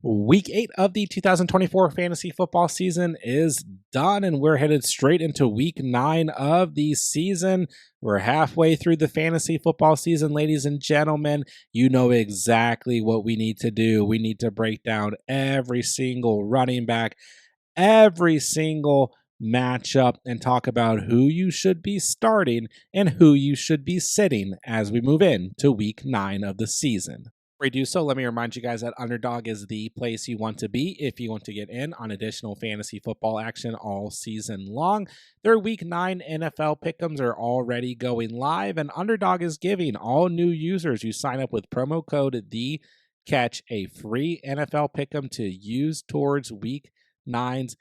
Week 8 of the 2024 fantasy football season is done, and we're headed straight into week 9 of the season. We're halfway through the fantasy football season, ladies and gentlemen. You know exactly what we need to do. We need to break down every single running back, every single matchup, and talk about who you should be starting and who you should be sitting as we move into week 9 of the season. Before we do so, let me remind you guys that Underdog is the place you want to be if you want to get in on additional fantasy football action all season long. Their week 9 NFL pick'ems are already going live, and Underdog is giving all new users who sign up with promo code THECATCH a free NFL pick'em to use towards week 9's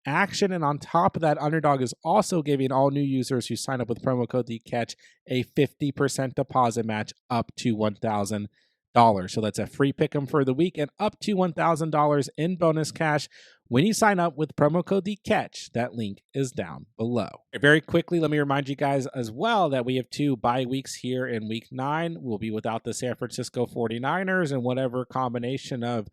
action. And on top of that, Underdog is also giving all new users who sign up with promo code THECATCH a 50% deposit match up to $1,000. So that's a free pick 'em for the week and up to $1,000 in bonus cash when you sign up with promo code THECATCH. That link is down below. Very quickly, let me remind you guys as well that we have 2 bye weeks here in week 9. We'll be without the San Francisco 49ers and whatever combination of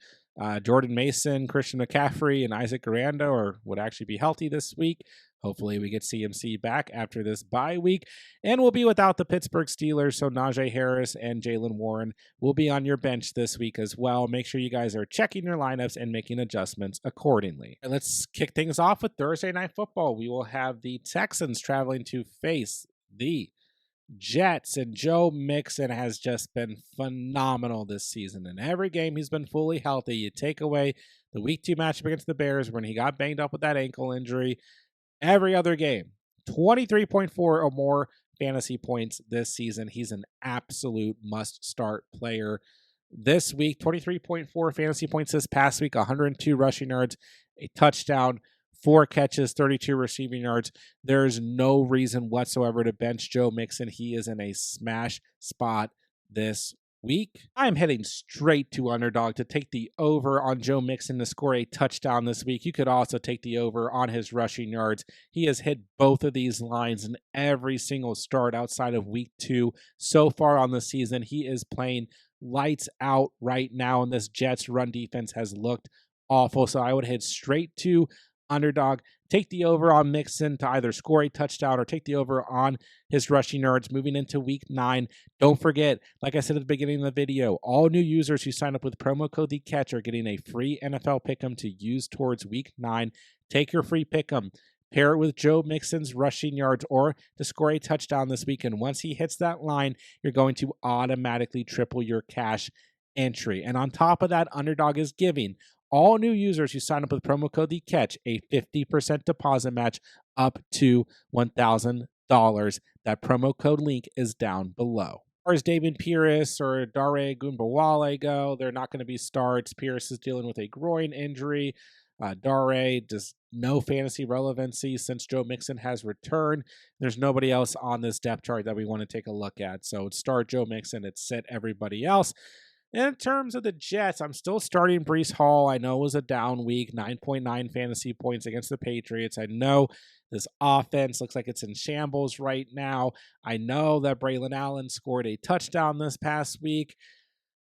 Jordan Mason, Christian McCaffrey, and Isaac Garanda would actually be healthy this week. Hopefully we get CMC back after this bye week. And we'll be without the Pittsburgh Steelers, so Najee Harris and Jaylen Warren will be on your bench this week as well. Make sure you guys are checking your lineups and making adjustments accordingly. And let's kick things off with Thursday Night Football. We will have the Texans traveling to face the Jets, and Joe Mixon has just been phenomenal this season. In every game, he's been fully healthy. You take away the week 2 matchup against the Bears when he got banged up with that ankle injury. Every other game, 23.4 or more fantasy points this season. He's an absolute must-start player. This week, 23.4 fantasy points this past week, 102 rushing yards, a touchdown, 4 catches, 32 receiving yards. There's no reason whatsoever to bench Joe Mixon. He is in a smash spot this week. I'm heading straight to Underdog to take the over on Joe Mixon to score a touchdown this week. You could also take the over on his rushing yards. He has hit both of these lines in every single start outside of week 2 so far on the season. He is playing lights out right now, and this Jets run defense has looked awful. So I would head straight to Underdog, take the over on Mixon to either score a touchdown or take the over on his rushing yards moving into week 9. Don't forget, like I said at the beginning of the video, all new users who sign up with promo code THECATCH are getting a free NFL pick'em to use towards week 9. Take your free pick'em, pair it with Joe Mixon's rushing yards or to score a touchdown this week. And once he hits that line, you're going to automatically triple your cash entry. And on top of that, Underdog is giving all new users who sign up with promo code THECATCH a 50% deposit match up to $1,000. That promo code link is down below. As far as David Pierce or Dare Gunbowale go, they're not going to be starts. Pierce is dealing with a groin injury. Dare does no fantasy relevancy since Joe Mixon has returned. There's nobody else on this depth chart that we want to take a look at. So it's start Joe Mixon, it's sit everybody else. In terms of the Jets, I'm still starting Breece Hall. I know it was a down week, 9.9 fantasy points against the Patriots. I know this offense looks like it's in shambles right now. I know that Braylon Allen scored a touchdown this past week.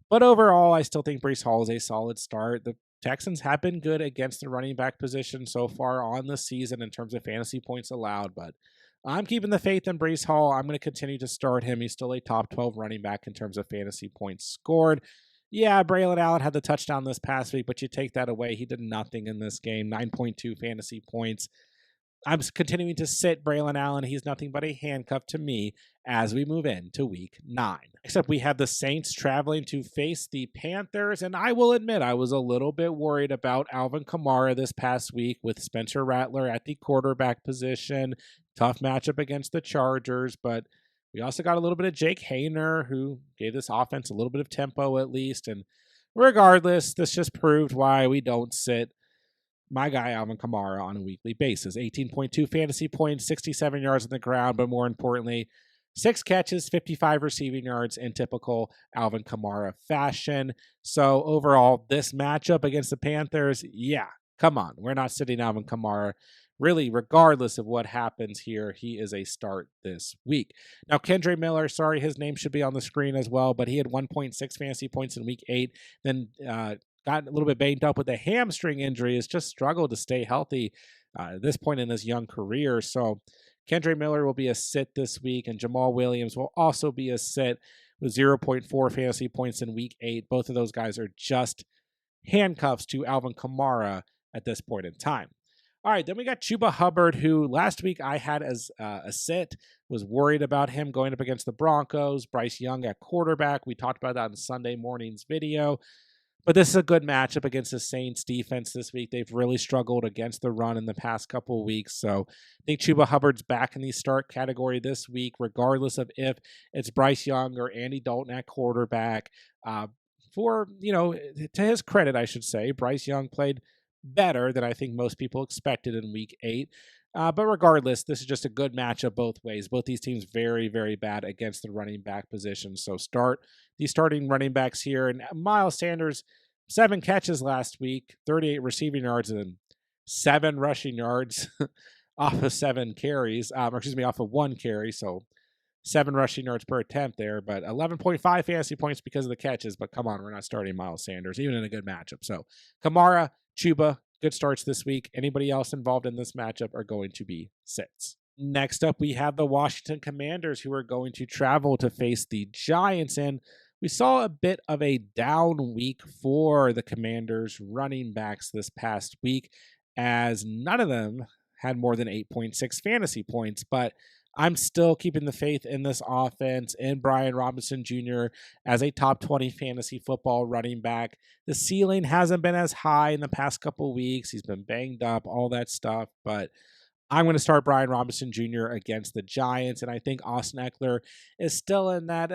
But overall, I still think Breece Hall is a solid start. The Texans have been good against the running back position so far on the season in terms of fantasy points allowed, but I'm keeping the faith in Breece Hall. I'm going to continue to start him. He's still a top 12 running back in terms of fantasy points scored. Yeah, Braylon Allen had the touchdown this past week, but you take that away. He did nothing in this game, 9.2 fantasy points. I'm continuing to sit Braylon Allen. He's nothing but a handcuff to me as we move into week 9. Except we have the Saints traveling to face the Panthers, and I will admit I was a little bit worried about Alvin Kamara this past week with Spencer Rattler at the quarterback position. Tough matchup against the Chargers, but we also got a little bit of Jake Hayner, who gave this offense a little bit of tempo at least. And regardless, this just proved why we don't sit my guy Alvin Kamara on a weekly basis. 18.2 fantasy points, 67 yards on the ground, but more importantly, 6 catches, 55 receiving yards in typical Alvin Kamara fashion. So overall, this matchup against the Panthers, yeah, come on. We're not sitting Alvin Kamara. Really, regardless of what happens here, he is a start this week. Now, Kendre Miller, sorry, his name should be on the screen as well, but he had 1.6 fantasy points in week 8. Then got a little bit banged up with a hamstring injury, has just struggled to stay healthy at this point in his young career. So Kendre Miller will be a sit this week, and Jamal Williams will also be a sit with zero point 0.4 fantasy points in week 8. Both of those guys are just handcuffs to Alvin Kamara at this point in time. All right, then we got Chuba Hubbard, who last week I had as a sit, was worried about him going up against the Broncos. Bryce Young at quarterback. We talked about that in Sunday morning's video. But this is a good matchup against the Saints defense this week. They've really struggled against the run in the past couple of weeks. So I think Chuba Hubbard's back in the start category this week, regardless of if it's Bryce Young or Andy Dalton at quarterback. To his credit, I should say, Bryce Young played better than I think most people expected in week 8. But regardless, this is just a good matchup both ways. Both these teams very, very bad against the running back position. So start the starting running backs here. And Miles Sanders, 7 catches last week, 38 receiving yards, and 7 rushing yards off of 7 carries. Off of 1 carry. So 7 rushing yards per attempt there, but 11.5 fantasy points because of the catches. But come on, we're not starting Miles Sanders, even in a good matchup. So Kamara, Chuba, good starts this week. Anybody else involved in this matchup are going to be sits. Next up, we have the Washington Commanders, who are going to travel to face the Giants. And we saw a bit of a down week for the Commanders running backs this past week, as none of them had more than 8.6 fantasy points. But I'm still keeping the faith in this offense and Brian Robinson Jr. as a top 20 fantasy football running back. The ceiling hasn't been as high in the past couple weeks. He's been banged up, all that stuff. But I'm going to start Brian Robinson Jr. against the Giants. And I think Austin Eckler is still in that,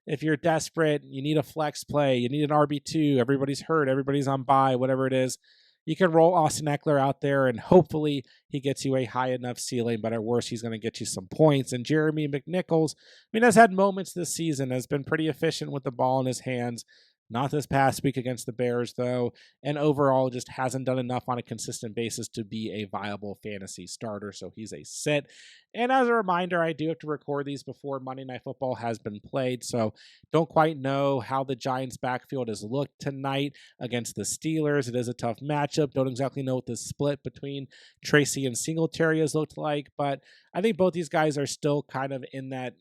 if you're desperate, you need a flex play, you need an RB2, everybody's hurt, everybody's on bye, whatever it is. You can roll Austin Eckler out there, and hopefully he gets you a high enough ceiling, but at worst, he's going to get you some points. And Jeremy McNichols, has had moments this season, has been pretty efficient with the ball in his hands. Not this past week against the Bears, though, and overall just hasn't done enough on a consistent basis to be a viable fantasy starter, so he's a sit. And as a reminder, I do have to record these before Monday Night Football has been played, so don't quite know how the Giants' backfield has looked tonight against the Steelers. It is a tough matchup. Don't exactly know what the split between Tracy and Singletary has looked like, but I think both these guys are still kind of in that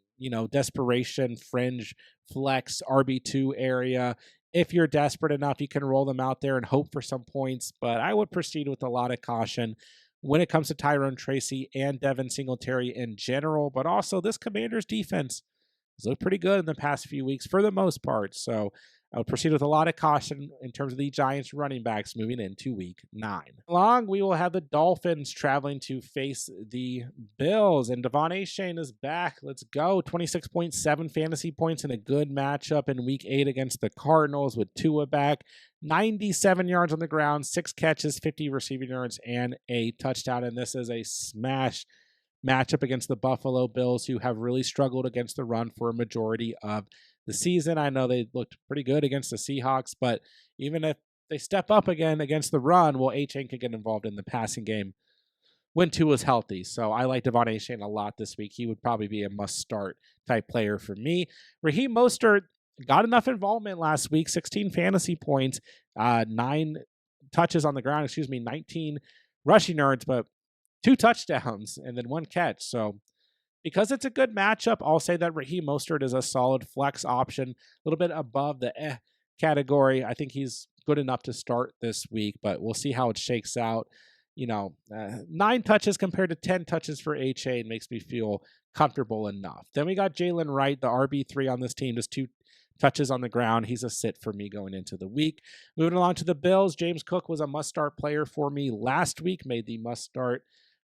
desperation, fringe, flex, RB2 area. If you're desperate enough, you can roll them out there and hope for some points, but I would proceed with a lot of caution when it comes to Tyrone Tracy and Devin Singletary in general, but also this Commanders defense has looked pretty good in the past few weeks for the most part. So I would proceed with a lot of caution in terms of the Giants running backs moving into week 9. Along, we will have the Dolphins traveling to face the Bills, and Devon Achane is back. Let's go. 26.7 fantasy points in a good matchup in week 8 against the Cardinals with Tua back. 97 yards on the ground, 6 catches, 50 receiving yards, and a touchdown. And this is a smash matchup against the Buffalo Bills, who have really struggled against the run for a majority of the season. I know they looked pretty good against the Seahawks, but even if they step up again against the run, well, Achane could get involved in the passing game when Tua's healthy. So I like Devon Achane a lot this week. He would probably be a must-start type player for me. Raheem Mostert got enough involvement last week, 16 fantasy points, 9 touches on the ground, 19 rushing yards, but 2 touchdowns and then 1 catch. So because it's a good matchup, I'll say that Raheem Mostert is a solid flex option, a little bit above the category. I think he's good enough to start this week, but we'll see how it shakes out. 9 touches compared to 10 touches for Achane makes me feel comfortable enough. Then we got Jalen Wright, the RB3 on this team, just 2 touches on the ground. He's a sit for me going into the week. Moving along to the Bills, James Cook was a must-start player for me last week, made the must-start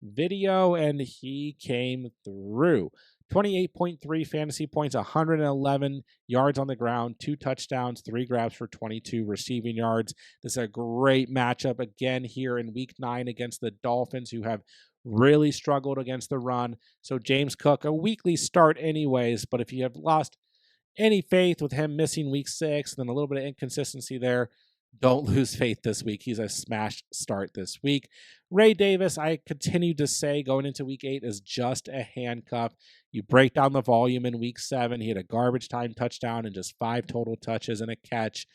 video, and he came through. 28.3 fantasy points, 111 yards on the ground, 2 touchdowns, 3 grabs for 22 receiving yards. This is a great matchup again here in week 9 against the Dolphins, who have really struggled against the run. So James Cook, a weekly start anyways, but if you have lost any faith with him missing week 6, then a little bit of inconsistency there, don't lose faith this week. He's a smash start this week. Ray Davis, I continue to say going into week 8 is just a handcuff. You break down the volume in week 7. He had a garbage time touchdown and just 5 total touches and a catch.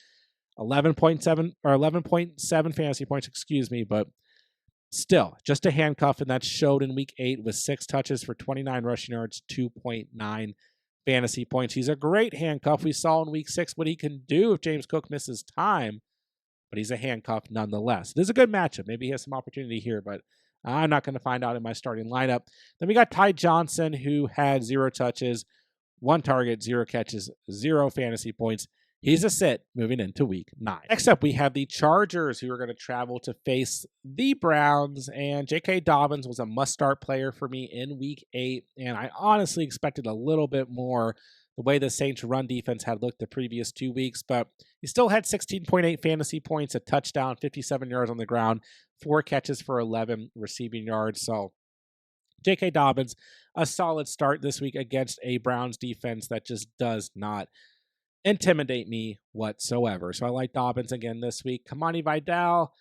11.7 or 11.7 fantasy points, excuse me, but still just a handcuff, and that showed in week 8 with 6 touches for 29 rushing yards, 2.9 fantasy points. He's a great handcuff. We saw in week 6 what he can do if James Cook misses time, but he's a handcuff nonetheless. It is a good matchup. Maybe he has some opportunity here, but I'm not going to find out in my starting lineup. Then we got Ty Johnson, who had 0 touches, 1 target, 0 catches, 0 fantasy points. He's a sit moving into week 9. Next up, we have the Chargers, who are going to travel to face the Browns. And J.K. Dobbins was a must-start player for me in week 8. And I honestly expected a little bit more the way the Saints' run defense had looked the previous 2 weeks. But he still had 16.8 fantasy points, a touchdown, 57 yards on the ground, 4 catches for 11 receiving yards. So J.K. Dobbins, a solid start this week against a Browns defense that just does not intimidate me whatsoever. So I like Dobbins again this week. Kamani Vidal,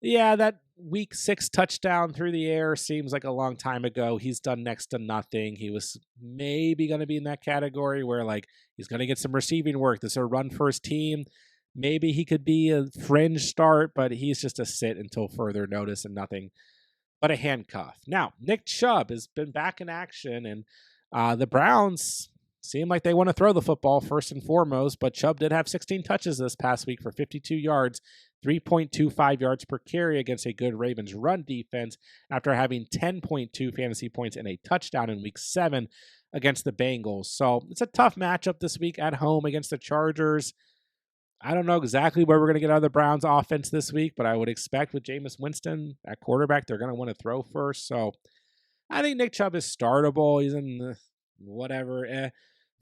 yeah, that week 6 touchdown through the air seems like a long time ago. He's done next to nothing. He was maybe going to be in that category where like he's going to get some receiving work. This is a run first team. Maybe he could be a fringe start, but he's just a sit until further notice and nothing but a handcuff. Now, Nick Chubb has been back in action, and the Browns seem like they want to throw the football first and foremost, but Chubb did have 16 touches this past week for 52 yards, 3.25 yards per carry against a good Ravens run defense after having 10.2 fantasy points and a touchdown in week 7 against the Bengals. So it's a tough matchup this week at home against the Chargers. I don't know exactly where we're going to get out of the Browns offense this week, but I would expect with Jameis Winston at quarterback, they're going to want to throw first. So I think Nick Chubb is startable. He's in the whatever,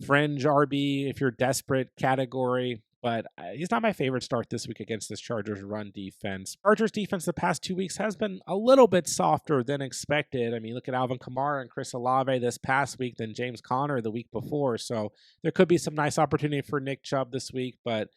fringe RB if you're desperate category, but he's not my favorite start this week against this Chargers run defense. Chargers defense the past 2 weeks has been a little bit softer than expected. I mean, look at Alvin Kamara and Chris Olave this past week than James Conner the week before. So there could be some nice opportunity for Nick Chubb this week, but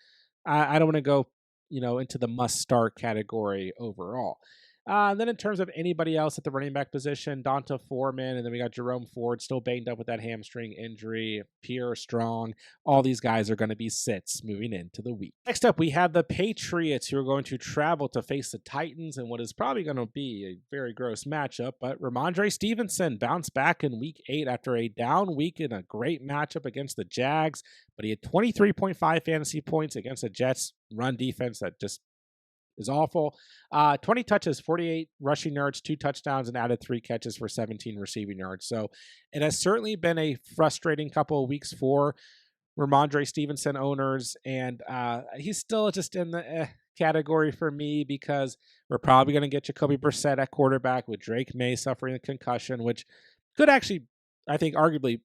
I don't want to go, into the must start category overall. Then in terms of anybody else at the running back position, Donta Foreman, and then we got Jerome Ford still banged up with that hamstring injury, Pierre Strong. All these guys are going to be sits moving into the week. Next up, we have the Patriots, who are going to travel to face the Titans in what is probably going to be a very gross matchup, but Ramondre Stevenson bounced back in week 8 after a down week in a great matchup against the Jags, but he had 23.5 fantasy points against the Jets run defense that just is awful. 20 touches, 48 rushing yards, 2 touchdowns, and added 3 catches for 17 receiving yards. So it has certainly been a frustrating couple of weeks for Ramondre Stevenson owners, and he's still just in the category for me because we're probably going to get Jacoby Brissett at quarterback with Drake May suffering a concussion, which could actually, I think, arguably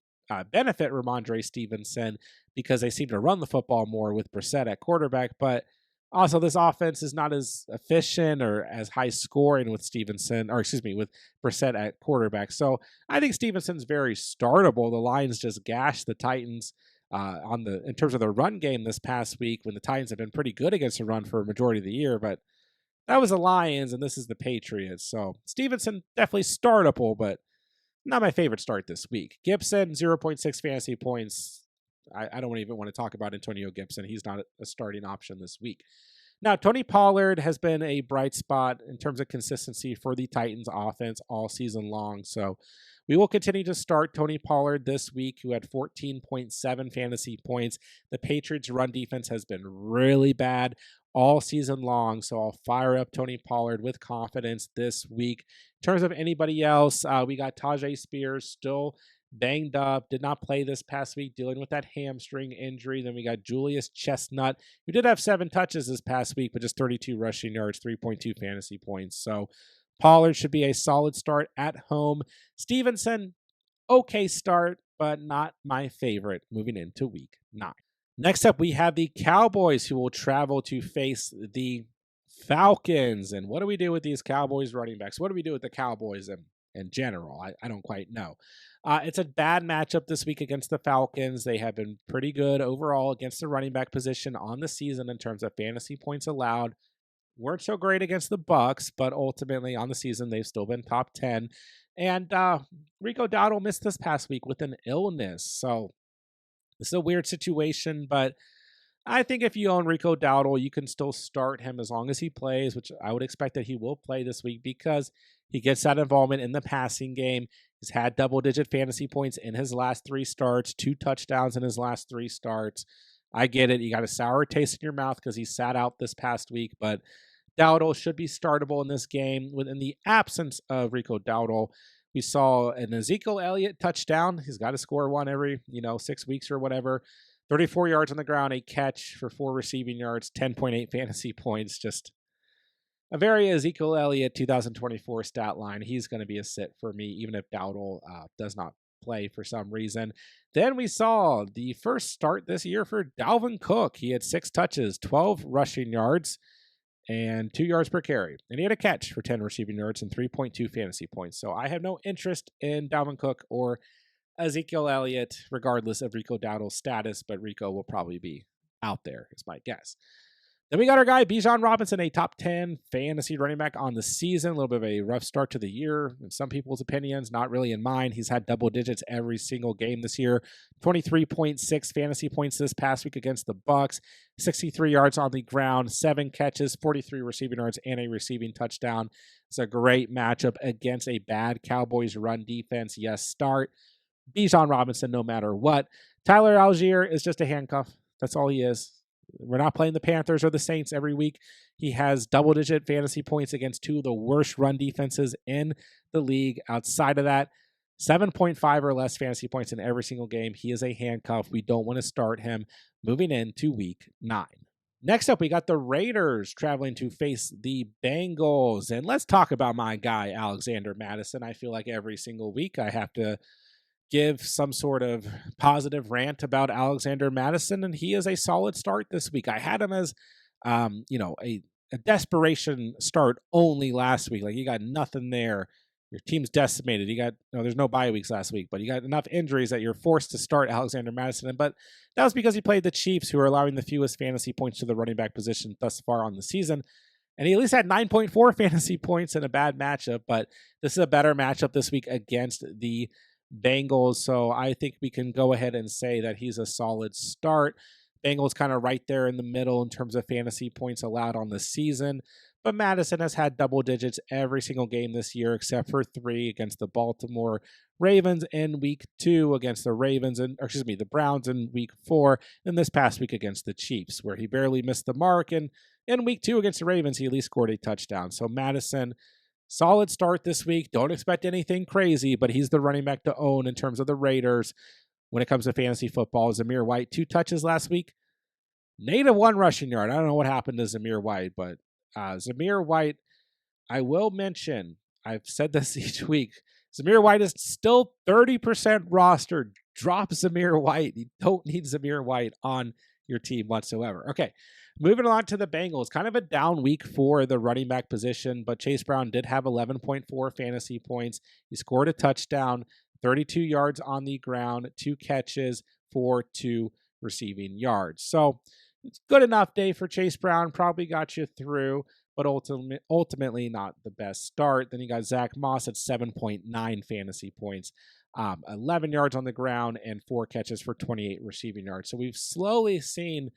benefit Ramondre Stevenson because they seem to run the football more with Brissett at quarterback, but also, this offense is not as efficient or as high scoring with with Brissett at quarterback. So I think Stevenson's very startable. The Lions just gashed the Titans in terms of the run game this past week when the Titans have been pretty good against the run for a majority of the year, but that was the Lions and this is the Patriots. So Stevenson definitely startable, but not my favorite start this week. Gibson, 0.6 fantasy points. I don't even want to talk about Antonio Gibson. He's not a starting option this week. Now, Tony Pollard has been a bright spot in terms of consistency for the Titans offense all season long. So we will continue to start Tony Pollard this week, who had 14.7 fantasy points. The Patriots' run defense has been really bad all season long. So I'll fire up Tony Pollard with confidence this week. In terms of anybody else, we got Tajay Spears still banged up, did not play this past week, dealing with that hamstring injury. Then we got Julius Chestnut, who did have 7 touches this past week, but just 32 rushing yards, 3.2 fantasy points. So Pollard should be a solid start at home. Stevenson, okay start, but not my favorite moving into week 9. Next up, we have the Cowboys, who will travel to face the Falcons. And what do we do with these Cowboys running backs? What do we do with the Cowboys in general? I don't quite know. It's a bad matchup this week against the Falcons. They have been pretty good overall against the running back position on the season in terms of fantasy points allowed. Weren't so great against the Bucs, but ultimately on the season they've still been top 10. And Rico Dowdle missed this past week with an illness. So this is a weird situation, but I think if you own Rico Dowdle, you can still start him as long as he plays, which I would expect that he will play this week because he gets that involvement in the passing game. He's had double-digit fantasy points in his last 3 starts, 2 touchdowns in his last 3 starts. I get it. You got a sour taste in your mouth because he sat out this past week, but Dowdle should be startable in this game. Within the absence of Rico Dowdle, we saw an Ezekiel Elliott touchdown. He's got to score one every, 6 weeks or whatever. 34 yards on the ground, a catch for 4 receiving yards, 10.8 fantasy points. Just a very Ezekiel Elliott 2024 stat line. He's going to be a sit for me, even if Dowdle does not play for some reason. Then we saw the first start this year for Dalvin Cook. He had 6 touches, 12 rushing yards, and 2 yards per carry. And he had a catch for 10 receiving yards and 3.2 fantasy points. So I have no interest in Dalvin Cook or Ezekiel Elliott, regardless of Rico Dowdle's status, but Rico will probably be out there, is my guess. Then we got our guy, Bijan Robinson, a top 10 fantasy running back on the season. A little bit of a rough start to the year in some people's opinions, not really in mine. He's had double digits every single game this year. 23.6 fantasy points this past week against the Bucs. 63 yards on the ground, 7 catches, 43 receiving yards, and a receiving touchdown. It's a great matchup against a bad Cowboys run defense. Yes, start Bijan Robinson no matter what. Tyler Algier is just a handcuff. That's all he is. We're not playing the Panthers or the Saints every week. He has double-digit fantasy points against 2 of the worst run defenses in the league. Outside of that, 7.5 or less fantasy points in every single game. He is a handcuff. We don't want to start him moving into week 9. Next up, we got the Raiders traveling to face the Bengals. And let's talk about my guy, Alexander Mattison. I feel like every single week I have to give some sort of positive rant about Alexander Mattison, and he is a solid start this week. I had him as, a desperation start only last week. Like, you got nothing there. Your team's decimated. There's no bye weeks last week, but you got enough injuries that you're forced to start Alexander Mattison. But that was because he played the Chiefs, who are allowing the fewest fantasy points to the running back position thus far on the season. And he at least had 9.4 fantasy points in a bad matchup, but this is a better matchup this week against the Bengals, so I think we can go ahead and say that he's a solid start. Bengals kind of right there in the middle in terms of fantasy points allowed on the season, but Madison has had double digits every single game this year except for 3 against the Baltimore Ravens in week 2, against the Browns in week 4, and this past week against the Chiefs, where he barely missed the mark, and in week 2 against the Ravens, he at least scored a touchdown. So Madison, solid start this week. Don't expect anything crazy, but he's the running back to own in terms of the Raiders when it comes to fantasy football. Zamir White, 2 touches last week. -1 rushing yard. I don't know what happened to Zamir White, but Zamir White, I will mention, I've said this each week, Zamir White is still 30% rostered. Drop Zamir White. You don't need Zamir White on your team whatsoever. Okay, moving on to the Bengals. Kind of a down week for the running back position, but Chase Brown did have 11.4 fantasy points. He scored a touchdown, 32 yards on the ground, 2 catches for 2 receiving yards. So it's good enough day for Chase Brown. Probably got you through, but ultimately not the best start. Then you got Zach Moss at 7.9 fantasy points. 11 yards on the ground and 4 catches for 28 receiving yards. So we've slowly seen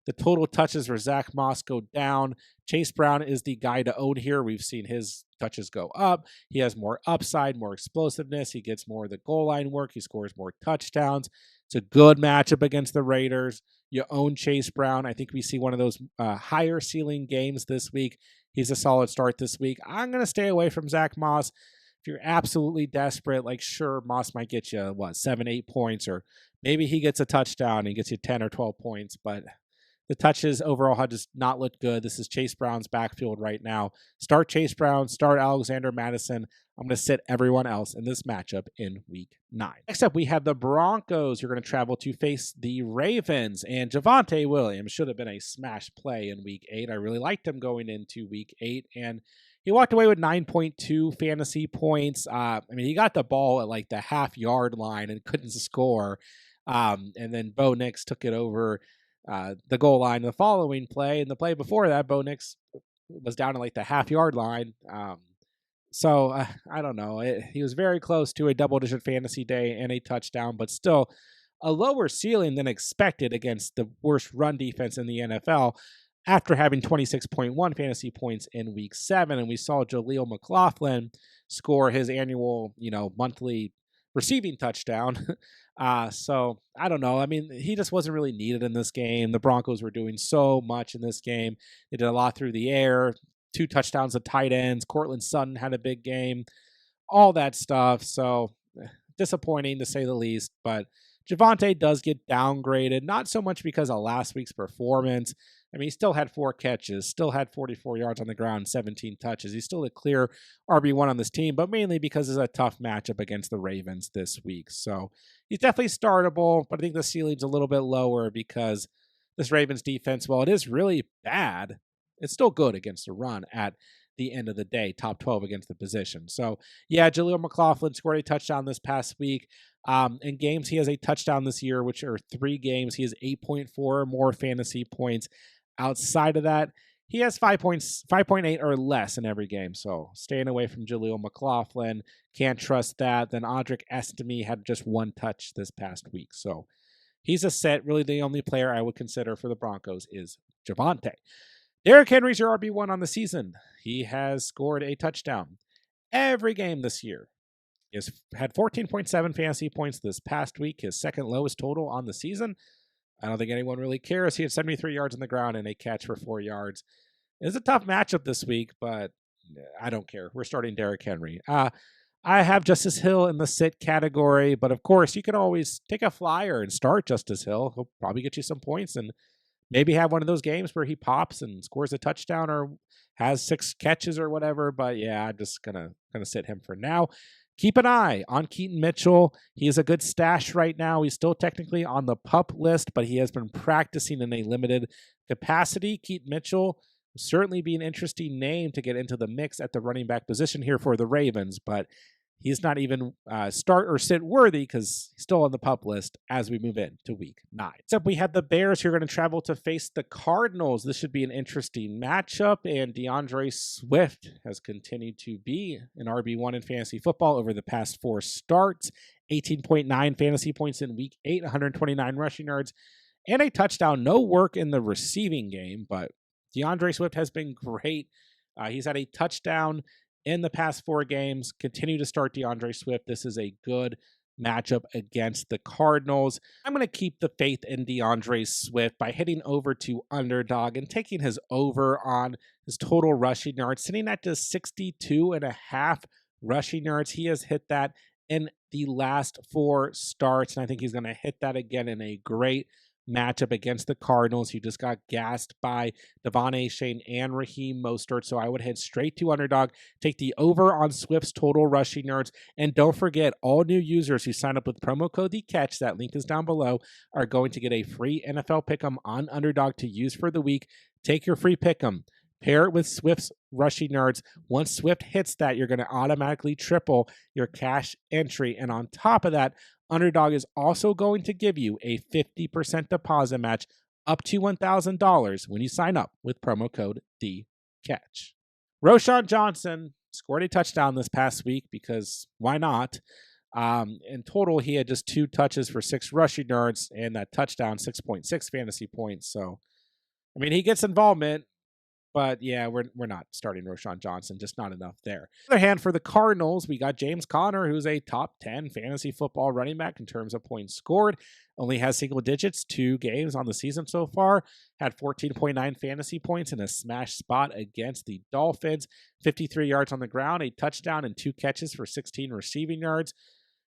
the total touches for Zach Moss go down. Chase Brown is the guy to own here. We've seen his touches go up. He has more upside, more explosiveness. He gets more of the goal line work. He scores more touchdowns. It's a good matchup against the Raiders. You own Chase Brown. I think we see one of those higher ceiling games this week. He's a solid start this week. I'm going to stay away from Zach Moss. If you're absolutely desperate, like, sure, Moss might get you, 7, 8 points, or maybe he gets a touchdown and gets you 10 or 12 points, but the touches overall have just not looked good. This is Chase Brown's backfield right now. Start Chase Brown, start Alexander Mattison. I'm going to sit everyone else in this matchup in week 9. Next up, we have the Broncos. You're going to travel to face the Ravens, and Javonte Williams should have been a smash play in week 8. I really liked him going into week 8, and he walked away with 9.2 fantasy points. He got the ball at like the half-yard line and couldn't score. And then Bo Nix took it over the goal line the following play. And the play before that, Bo Nix was down at like the half-yard line. I don't know. He was very close to a double-digit fantasy day and a touchdown, but still a lower ceiling than expected against the worst run defense in the NFL after having 26.1 fantasy points in week 7. And we saw Jaleel McLaughlin score his annual, monthly receiving touchdown. So I don't know. I mean, he just wasn't really needed in this game. The Broncos were doing so much in this game. They did a lot through the air, 2 touchdowns of tight ends. Cortland Sutton had a big game, all that stuff. So disappointing to say the least. But Javonte does get downgraded, not so much because of last week's performance. I mean, he still had 4 catches, still had 44 yards on the ground, 17 touches. He's still a clear RB1 on this team, but mainly because it's a tough matchup against the Ravens this week. So he's definitely startable, but I think the ceiling's a little bit lower because this Ravens defense, while it is really bad, it's still good against the run at the end of the day, top 12 against the position. So, yeah, Jaleel McLaughlin scored a touchdown this past week. In games, he has a touchdown this year, which are 3 games. He has 8.4 or more fantasy points. Outside of that, he has 5.8 or less in every game. So staying away from Jaleel McLaughlin. Can't trust that. Then Audric Estime had just 1 touch this past week. So he's a set. Really, the only player I would consider for the Broncos is Javonte. Derrick Henry's your RB1 on the season. He has scored a touchdown every game this year. He has had 14.7 fantasy points this past week, his second lowest total on the season. I don't think anyone really cares. He had 73 yards on the ground and a catch for 4 yards. It's a tough matchup this week, but I don't care. We're starting Derrick Henry. I have Justice Hill in the sit category, but of course, you can always take a flyer and start Justice Hill. He'll probably get you some points and maybe have one of those games where he pops and scores a touchdown or has 6 catches or whatever. But yeah, I'm just gonna sit him for now. Keep an eye on Keaton Mitchell. He is a good stash right now. He's still technically on the PUP list, but he has been practicing in a limited capacity. Keaton Mitchell will certainly be an interesting name to get into the mix at the running back position here for the Ravens, but he's not even start or sit worthy because he's still on the PUP list as we move into week 9. Except we have the Bears who are going to travel to face the Cardinals. This should be an interesting matchup, and DeAndre Swift has continued to be an RB1 in fantasy football over the past 4 starts. 18.9 fantasy points in week 8, 129 rushing yards, and a touchdown. No work in the receiving game, but DeAndre Swift has been great. He's had a touchdown in the past 4 games. Continue to start DeAndre Swift. This is a good matchup against the Cardinals. I'm going to keep the faith in DeAndre Swift by heading over to Underdog and taking his over on his total rushing yards, sitting at just 62.5 rushing yards. He has hit that in the last 4 starts, and I think he's going to hit that again in a great matchup against the Cardinals, who just got gassed by Devon Achane and Raheem Mostert. So I would head straight to Underdog, take the over on Swift's total rushing yards, and don't forget, all new users who sign up with promo code TheCatch, that link is down below, are going to get a free NFL Pick'em on Underdog to use for the week. Take your free Pick'em, pair it with Swift's rushing yards. Once Swift hits that, you're going to automatically triple your cash entry, and on top of that, Underdog is also going to give you a 50% deposit match up to $1,000 when you sign up with promo code TheCatch. Roschon Johnson scored a touchdown this past week because why not? In total, he had just 2 touches for 6 rushing yards, and that touchdown, 6.6 fantasy points. So, I mean, he gets involvement. But yeah, we're not starting Roschon Johnson, just not enough there. On the other hand, for the Cardinals, we got James Conner, who's a top 10 fantasy football running back in terms of points scored. Only has single digits, 2 games on the season so far. Had 14.9 fantasy points in a smash spot against the Dolphins. 53 yards on the ground, a touchdown, and 2 catches for 16 receiving yards.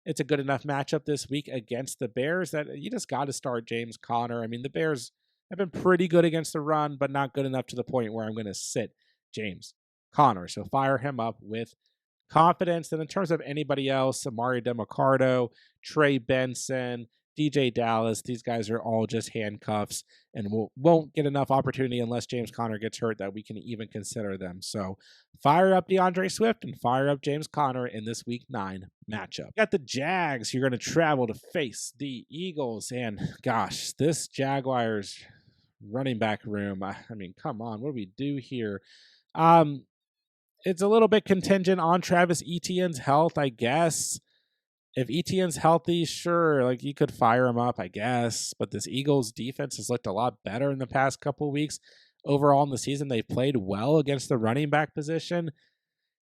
It's a good enough matchup this week against the Bears that you just got to start James Conner. I mean, the Bears have been pretty good against the run, but not good enough to the point where I'm going to sit James Conner. So fire him up with confidence. And in terms of anybody else, Amari DeMarcado, Trey Benson, DJ Dallas, these guys are all just handcuffs and won't get enough opportunity unless James Conner gets hurt that we can even consider them. So fire up DeAndre Swift and fire up James Conner in this week 9 matchup. Got the Jags. You're going to travel to face the Eagles. And gosh, this Jaguars running back room, I mean, come on, what do we do here? It's a little bit contingent on Travis Etienne's health, I guess. If Etienne's healthy, sure, like you could fire him up, I guess. But this Eagles defense has looked a lot better in the past couple of weeks. Overall in the season, they've played well against the running back position.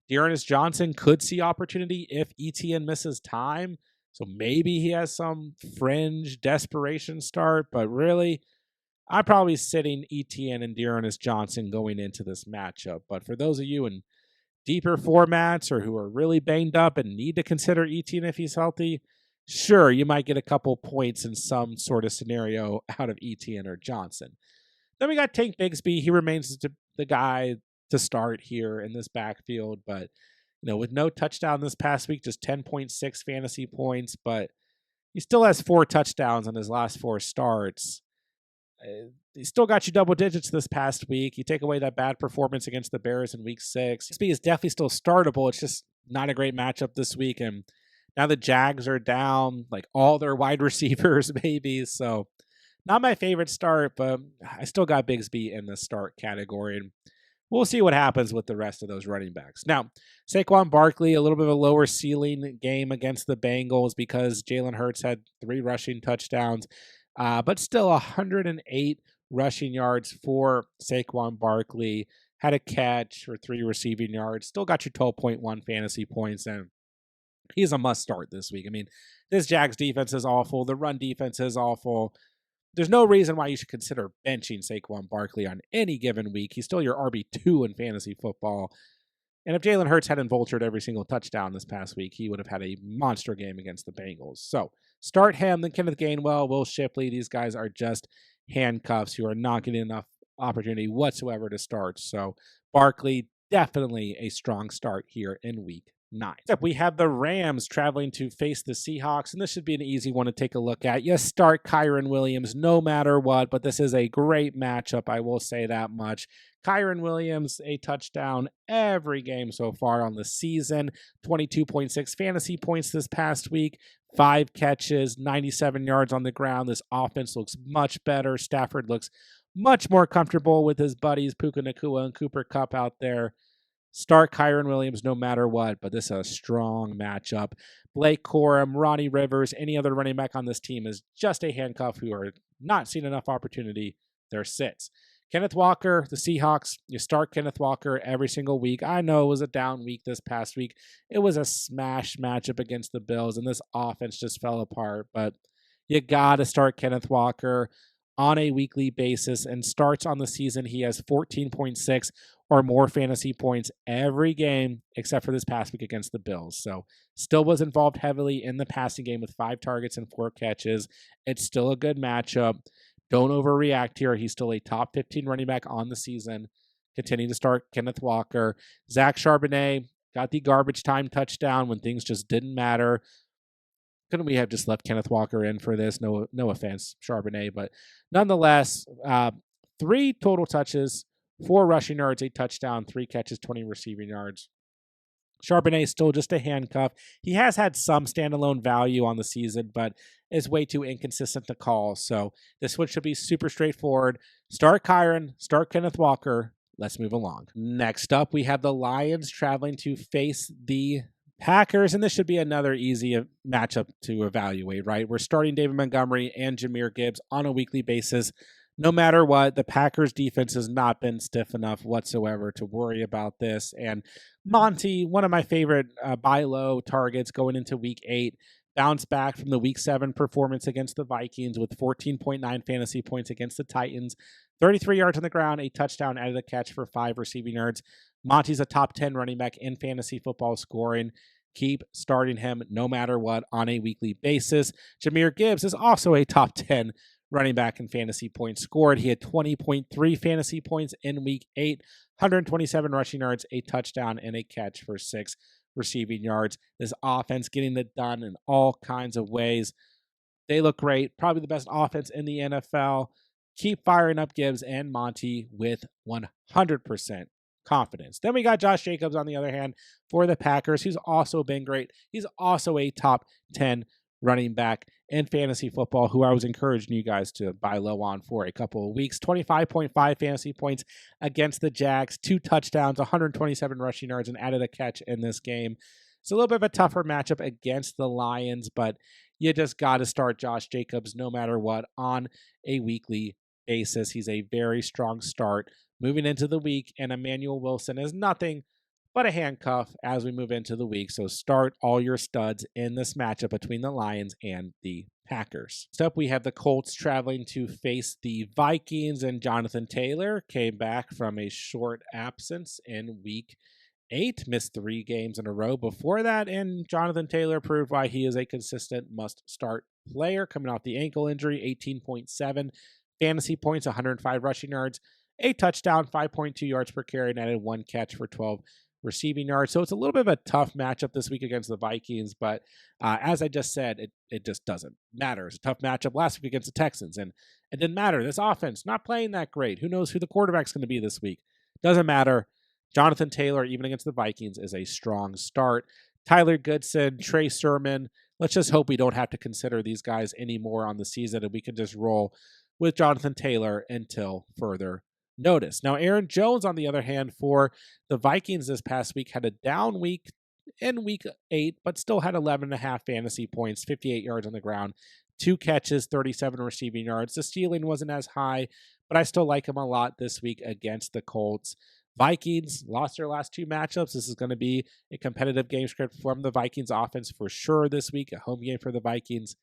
Dearness Johnson could see opportunity if Etienne misses time. So maybe he has some fringe desperation start, but really, I'm probably sitting Etienne and Dearness Johnson going into this matchup. But for those of you in deeper formats or who are really banged up and need to consider Etienne if he's healthy, sure, you might get a couple points in some sort of scenario out of Etienne or Johnson. Then we got Tank Bigsby. He remains the guy to start here in this backfield, but with no touchdown this past week, just 10.6 fantasy points, but he still has 4 touchdowns on his last 4 starts. He still got you double digits this past week. You take away that bad performance against the Bears in week 6. Bigsby is definitely still startable. It's just not a great matchup this week, and now the Jags are down like all their wide receivers, maybe, so not my favorite start, but I still got Bigsby in the start category, and we'll see what happens with the rest of those running backs. Now, Saquon Barkley, a little bit of a lower ceiling game against the Bengals because Jalen Hurts had 3 rushing touchdowns, but still 108 rushing yards for Saquon Barkley. Had a catch for 3 receiving yards. Still got you 12.1 fantasy points, and he's a must start this week. I mean, this Jags defense is awful. The run defense is awful. There's no reason why you should consider benching Saquon Barkley on any given week. He's still your RB2 in fantasy football. And if Jalen Hurts hadn't vultured every single touchdown this past week, he would have had a monster game against the Bengals. So start him, then Kenneth Gainwell, Will Shipley. These guys are just handcuffs who are not getting enough opportunity whatsoever to start. So Barkley, definitely a strong start here in week 9. Next up, we have the Rams traveling to face the Seahawks, and this should be an easy one to take a look at. You start Kyren Williams no matter what, but this is a great matchup, I will say that much. Kyren Williams, a touchdown every game so far on the season, 22.6 fantasy points this past week, 5 catches, 97 yards on the ground. This offense looks much better. Stafford looks much more comfortable with his buddies, Puka Nacua and Cooper Kupp out there. Start Kyren Williams no matter what, but this is a strong matchup. Blake Corum, Ronnie Rivers, any other running back on this team is just a handcuff who are not seeing enough opportunity. They're sits. Kenneth Walker, the Seahawks, you start Kenneth Walker every single week. I know it was a down week this past week. It was a smash matchup against the Bills, and this offense just fell apart, but you got to start Kenneth Walker on a weekly basis, and starts on the season. He has 14.6 or more fantasy points every game except for this past week against the Bills. So still was involved heavily in the passing game with 5 targets and 4 catches. It's still a good matchup. Don't overreact here. He's still a top 15 running back on the season. Continue to start Kenneth Walker. Zach Charbonnet got the garbage time touchdown when things just didn't matter. Couldn't we have just left Kenneth Walker in for this? No offense, Charbonnet, but nonetheless, 3 total touches, 4 rushing yards, 8 touchdown, 3 catches, 20 receiving yards. Charbonnet is still just a handcuff. He has had some standalone value on the season, but is way too inconsistent to call. So this one should be super straightforward. Start Kyren, start Kenneth Walker. Let's move along. Next up, we have the Lions traveling to face the Packers, and this should be another easy matchup to evaluate, right? We're starting David Montgomery and Jahmyr Gibbs on a weekly basis. No matter what, the Packers defense has not been stiff enough whatsoever to worry about this. And Monty, one of my favorite buy low targets going into week 8, bounced back from the week 7 performance against the Vikings with 14.9 fantasy points against the Titans, 33 yards on the ground, a touchdown, added a catch for 5 receiving yards. Monty's a top 10 running back in fantasy football scoring. Keep starting him no matter what on a weekly basis. Jahmyr Gibbs is also a top 10 running back in fantasy points scored. He had 20.3 fantasy points in week 8, 127 rushing yards, a touchdown, and a catch for 6 receiving yards. This offense getting it done in all kinds of ways. They look great. Probably the best offense in the NFL. Keep firing up Gibbs and Monty with 100% confidence. Then we got Josh Jacobs on the other hand for the Packers. He's also been great. He's also a top 10 running back in fantasy football who I was encouraging you guys to buy low on for a couple of weeks. 25.5 fantasy points against the Jags, 2 touchdowns, 127 rushing yards, and added a catch in this game. It's a little bit of a tougher matchup against the Lions, but you just got to start Josh Jacobs no matter what on a weekly basis. He's a very strong start moving into the week, and Emmanuel Wilson is nothing but a handcuff as we move into the week. So start all your studs in this matchup between the Lions and the Packers. Next up, we have the Colts traveling to face the Vikings, and Jonathan Taylor came back from a short absence in week 8, missed 3 games in a row before that, and Jonathan Taylor proved why he is a consistent must-start player coming off the ankle injury. 18.7 fantasy points, 105 rushing yards, a touchdown, 5.2 yards per carry, and added 1 catch for 12 receiving yards. So it's a little bit of a tough matchup this week against the Vikings, but as I just said, it just doesn't matter. It's a tough matchup last week against the Texans, and it didn't matter. This offense not playing that great. Who knows who the quarterback's going to be this week? Doesn't matter. Jonathan Taylor, even against the Vikings, is a strong start. Tyler Goodson, Trey Sermon. Let's just hope we don't have to consider these guys anymore on the season, and we can just roll with Jonathan Taylor until further notice. Now, Aaron Jones, on the other hand, for the Vikings this past week, had a down week in week 8, but still had 11.5 fantasy points, 58 yards on the ground, 2 catches, 37 receiving yards. The ceiling wasn't as high, but I still like him a lot this week against the Colts. Vikings lost their last 2 matchups. This is going to be a competitive game script from the Vikings offense for sure this week, a home game for the Vikings.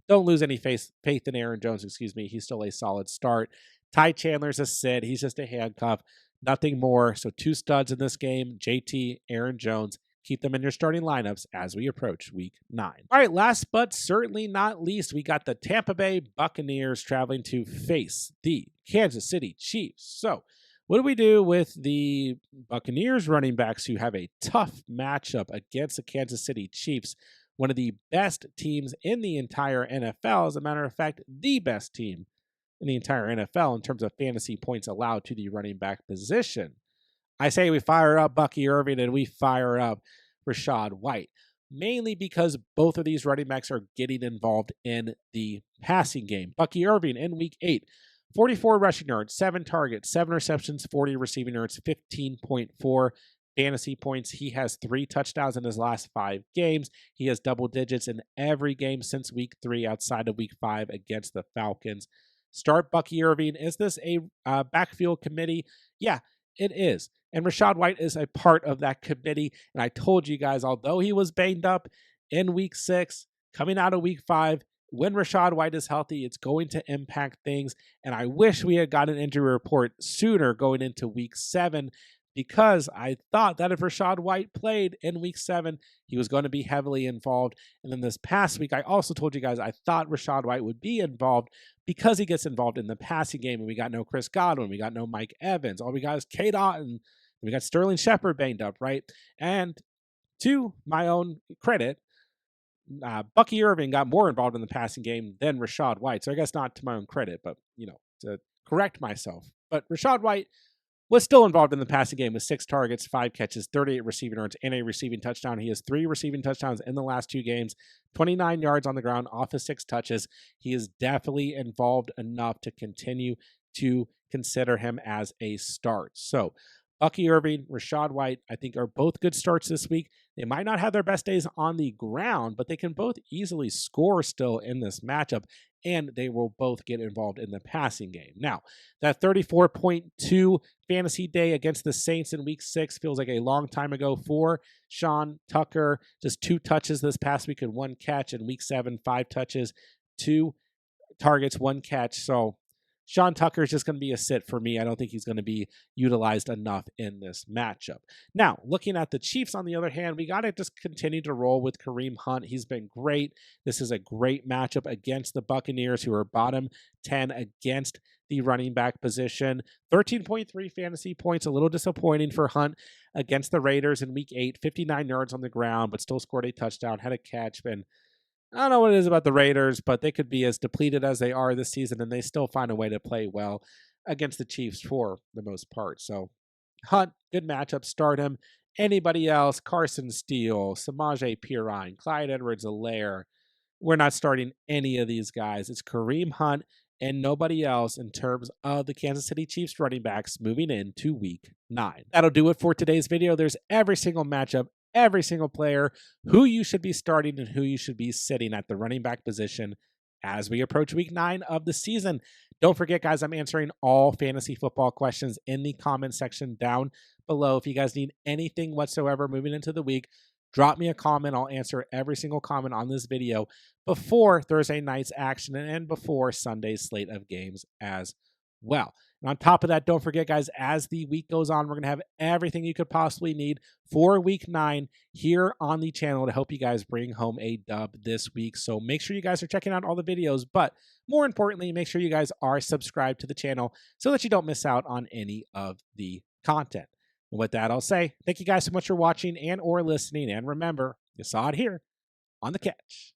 Don't lose any faith in Aaron Jones, He's still a solid start. Ty Chandler's a sit. He's just a handcuff. Nothing more. So 2 studs in this game, JT, Aaron Jones. Keep them in your starting lineups as we approach week 9. All right, last but certainly not least, we got the Tampa Bay Buccaneers traveling to face the Kansas City Chiefs. So what do we do with the Buccaneers running backs who have a tough matchup against the Kansas City Chiefs, one of the best teams in the entire NFL? As a matter of fact, the best team in the entire NFL in terms of fantasy points allowed to the running back position. I say we fire up Bucky Irving and we fire up Rachaad White, mainly because both of these running backs are getting involved in the passing game. Bucky Irving in week 8, 44 rushing yards, 7 targets, 7 receptions, 40 receiving yards, 15.4 fantasy points. He has 3 touchdowns in his last 5 games. He has double digits in every game since week 3 outside of week 5 against the Falcons. Start Bucky Irving. Is this a backfield committee? Yeah, it is. And Rachaad White is a part of that committee. And I told you guys, although he was banged up in week 6, coming out of week 5, when Rachaad White is healthy, it's going to impact things. And I wish we had got an injury report sooner going into week 7, because I thought that if Rachaad White played in week 7, he was going to be heavily involved. And then this past week, I also told you guys I thought Rachaad White would be involved because he gets involved in the passing game. And we got no Chris Godwin. We got no Mike Evans. All we got is K. Dotton. We got Sterling Shepard banged up, right? And to my own credit, Bucky Irving got more involved in the passing game than Rachaad White. So I guess not to my own credit, but, to correct myself. But Rachaad White was still involved in the passing game with 6 targets, 5 catches, 38 receiving yards, and a receiving touchdown. He has 3 receiving touchdowns in the last 2 games, 29 yards on the ground off of 6 touches. He is definitely involved enough to continue to consider him as a start. So Bucky Irving, Rachaad White, I think are both good starts this week. They might not have their best days on the ground, but they can both easily score still in this matchup, and they will both get involved in the passing game. Now, that 34.2 fantasy day against the Saints in week 6 feels like a long time ago for Sean Tucker. Just 2 touches this past week and 1 catch. In week 7, 5 touches, 2 targets, 1 catch. So Sean Tucker is just going to be a sit for me. I don't think he's going to be utilized enough in this matchup. Now, looking at the Chiefs, on the other hand, we got to just continue to roll with Kareem Hunt. He's been great. This is a great matchup against the Buccaneers, who are bottom 10 against the running back position. 13.3 fantasy points, a little disappointing for Hunt against the Raiders in week 8. 59 yards on the ground, but still scored a touchdown, had a catch, and I don't know what it is about the Raiders, but they could be as depleted as they are this season, and they still find a way to play well against the Chiefs for the most part. So Hunt, good matchup, start him. Anybody else, Carson Steele, Samaje Perine, Clyde Edwards-Helaire, we're not starting any of these guys. It's Kareem Hunt and nobody else in terms of the Kansas City Chiefs running backs moving into week 9. That'll do it for today's video. There's every single matchup, every single player, who you should be starting and who you should be sitting at the running back position as we approach week 9 of the season. Don't forget, guys, I'm answering all fantasy football questions in the comment section down below. If you guys need anything whatsoever moving into the week, drop me a comment. I'll answer every single comment on this video before Thursday night's action and before Sunday's slate of games as well. And on top of that, don't forget, guys, as the week goes on, we're going to have everything you could possibly need for week 9 here on the channel to help you guys bring home a dub this week. So make sure you guys are checking out all the videos, but more importantly, make sure you guys are subscribed to the channel so that you don't miss out on any of the content. And with that, I'll say thank you guys so much for watching and or listening. And remember, you saw it here on The Catch.